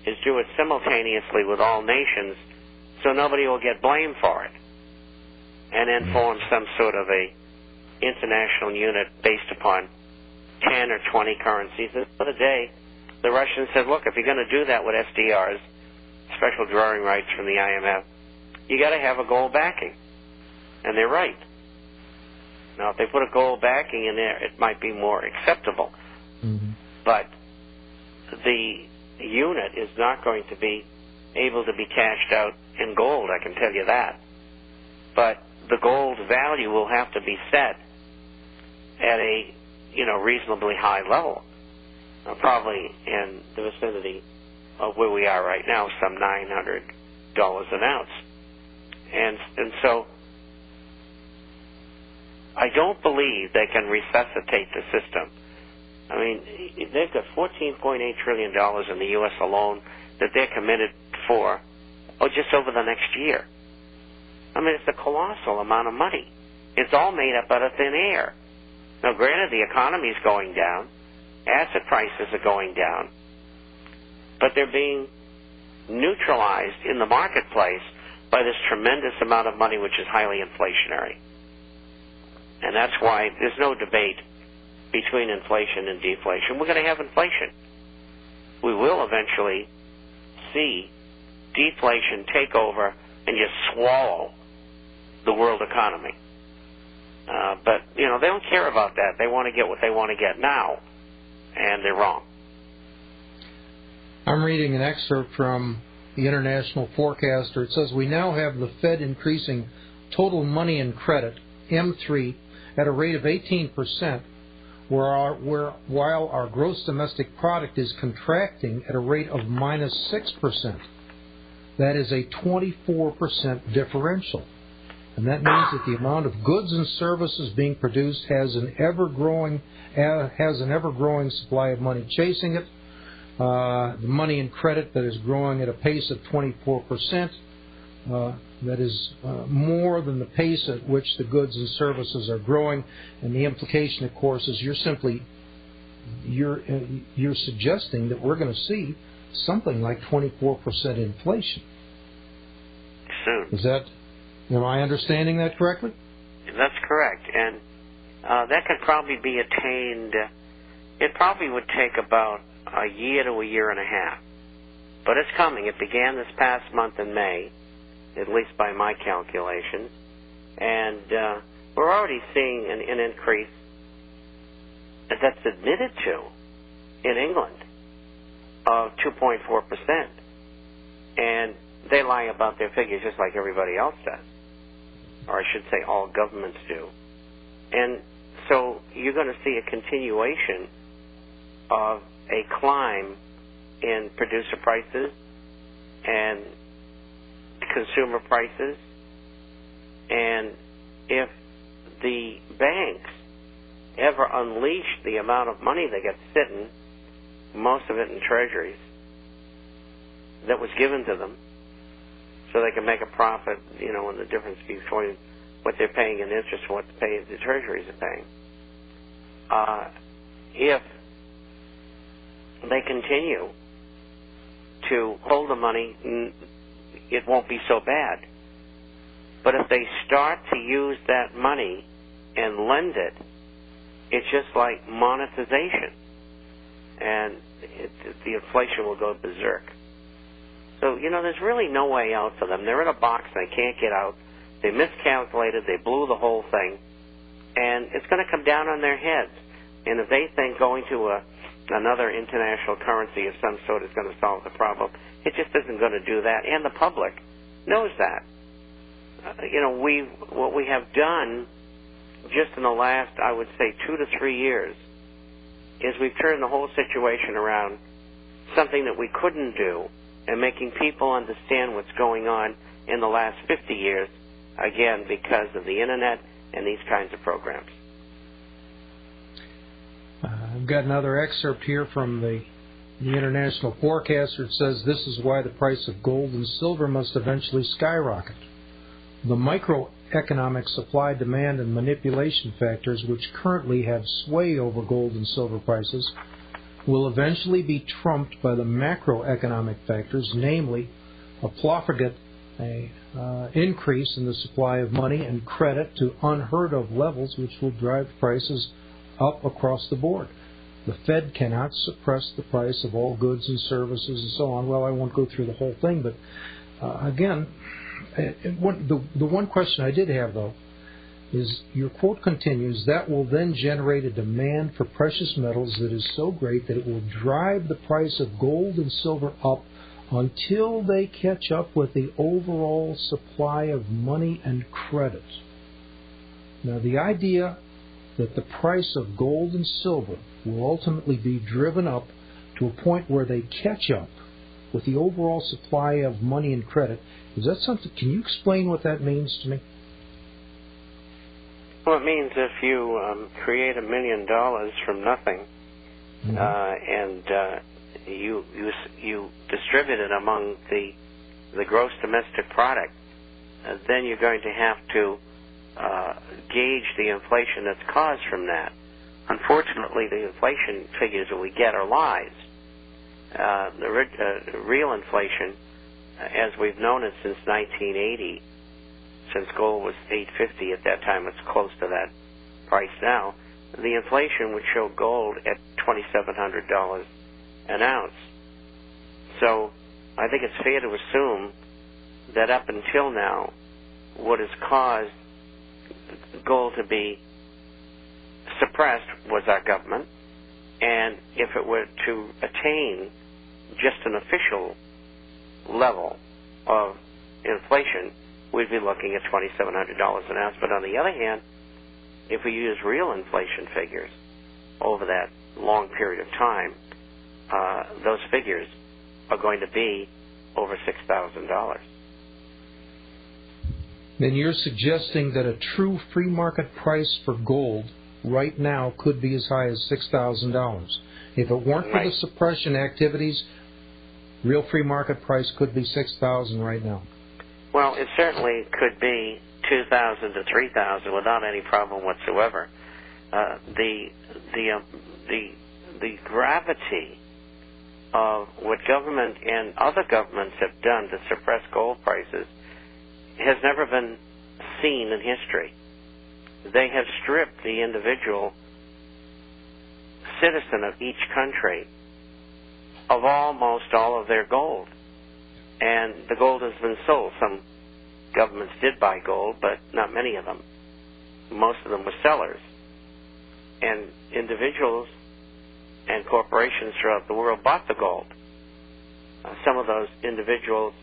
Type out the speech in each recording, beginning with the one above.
is do it simultaneously with all nations so nobody will get blamed for it, and then form some sort of a international unit based upon 10 or 20 currencies. And the other day, the Russians said, look, if you're going to do that with SDRs, special drawing rights from the IMF, you got to have a gold backing. And they're right. Now, if they put a gold backing in there, it might be more acceptable. Mm-hmm. But the unit is not going to be able to be cashed out in gold, I can tell you that. But the gold value will have to be set at a, reasonably high level, probably in the vicinity of where we are right now, some $900 an ounce. And so I don't believe they can resuscitate the system. I mean, they've got $14.8 trillion in the U.S. alone that they're committed for, just over the next year. I mean, it's a colossal amount of money. It's all made up out of thin air. Now, granted, the economy is going down, asset prices are going down, but they're being neutralized in the marketplace by this tremendous amount of money, which is highly inflationary. And that's why there's no debate between inflation and deflation. We're going to have inflation. We will eventually see deflation take over and just swallow the world economy. But, they don't care about that. They want to get what they want to get now, and they're wrong. I'm reading an excerpt from the International Forecaster. It says, we now have the Fed increasing total money and credit, M3, at a rate of 18%, while our gross domestic product is contracting at a rate of minus 6%. That is a 24% differential. And that means that the amount of goods and services being produced has an ever-growing supply of money chasing it. The money and credit that is growing at a pace of 24%. That is more than the pace at which the goods and services are growing. And the implication, of course, is you're suggesting that we're going to see something like 24% inflation. Soon. Am I understanding that correctly? That's correct. And that could probably be attained. It probably would take about a year to a year and a half. But it's coming. It began this past month in May, at least by my calculations. And we're already seeing an increase that's admitted to in England of 2.4%. And they lie about their figures just like everybody else does. Or I should say all governments do. And so you're going to see a continuation of a climb in producer prices and consumer prices. And if the banks ever unleash the amount of money they get sitting, most of it in treasuries, that was given to them, so they can make a profit, in the difference between what they're paying in interest and what the treasuries are paying. If they continue to hold the money, it won't be so bad. But if they start to use that money and lend it, it's just like monetization. And the inflation will go berserk. So, there's really no way out for them. They're in a box and they can't get out. They miscalculated. They blew the whole thing. And it's going to come down on their heads. And if they think going to another international currency of some sort is going to solve the problem, it just isn't going to do that. And the public knows that. What we have done just in the last, I would say, 2 to 3 years is we've turned the whole situation around, something that we couldn't do, and making people understand what's going on in the last 50 years, again, because of the Internet and these kinds of programs. I've got another excerpt here from the International Forecaster. It says, this is why the price of gold and silver must eventually skyrocket. The microeconomic supply, demand, and manipulation factors which currently have sway over gold and silver prices will eventually be trumped by the macroeconomic factors, namely a profligate increase in the supply of money and credit to unheard of levels, which will drive prices up across the board. The Fed cannot suppress the price of all goods and services and so on. Well, I won't go through the whole thing, but again, the one question I did have, though, is your quote continues, that will then generate a demand for precious metals that is so great that it will drive the price of gold and silver up until they catch up with the overall supply of money and credit. Now, the idea that the price of gold and silver will ultimately be driven up to a point where they catch up with the overall supply of money and credit, is that something? Can you explain what that means to me? Well, it means if you create $1 million from nothing, and you distribute it among the gross domestic product, then you're going to have to gauge the inflation that's caused from that. Unfortunately, the inflation figures that we get are lies. The real inflation, as we've known it since 1980, since gold was $850 at that time, it's close to that price now, the inflation would show gold at $2,700 an ounce. So I think it's fair to assume that up until now, what has caused gold to be suppressed was our government, and if it were to attain just an official level of inflation, we'd be looking at $2,700 an ounce. But on the other hand, if we use real inflation figures over that long period of time, those figures are going to be over $6,000. Then you're suggesting that a true free market price for gold right now could be as high as $6,000. If it weren't for the suppression activities, real free market price could be $6,000 right now. Well, it certainly could be $2,000 to $3,000 without any problem whatsoever. The gravity of what government and other governments have done to suppress gold prices has never been seen in history. They have stripped the individual citizen of each country of almost all of their gold. And the gold has been sold. Some governments did buy gold, but not many of them. Most of them were sellers. And individuals and corporations throughout the world bought the gold. Some of those individuals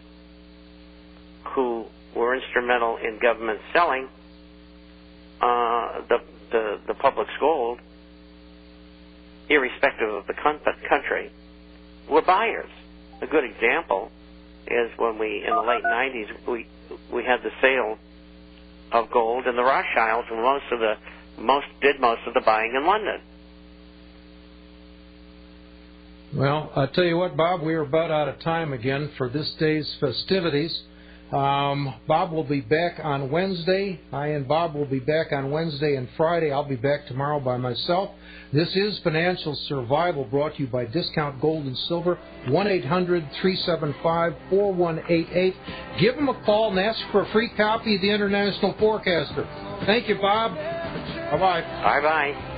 who were instrumental in government selling the public's gold, irrespective of the country, were buyers. A good example is when we, in the late 90s, we had the sale of gold, and the Rothschilds did most of the buying in London. Well, I'll tell you what, Bob, we are about out of time again for this day's festivities. Bob will be back on Wednesday. I and Bob will be back on Wednesday and Friday. I'll be back tomorrow by myself. This is Financial Survival, brought to you by Discount Gold and Silver, 1-800-375-4188. Give them a call and ask for a free copy of the International Forecaster. Thank you, Bob. Bye-bye. Bye-bye.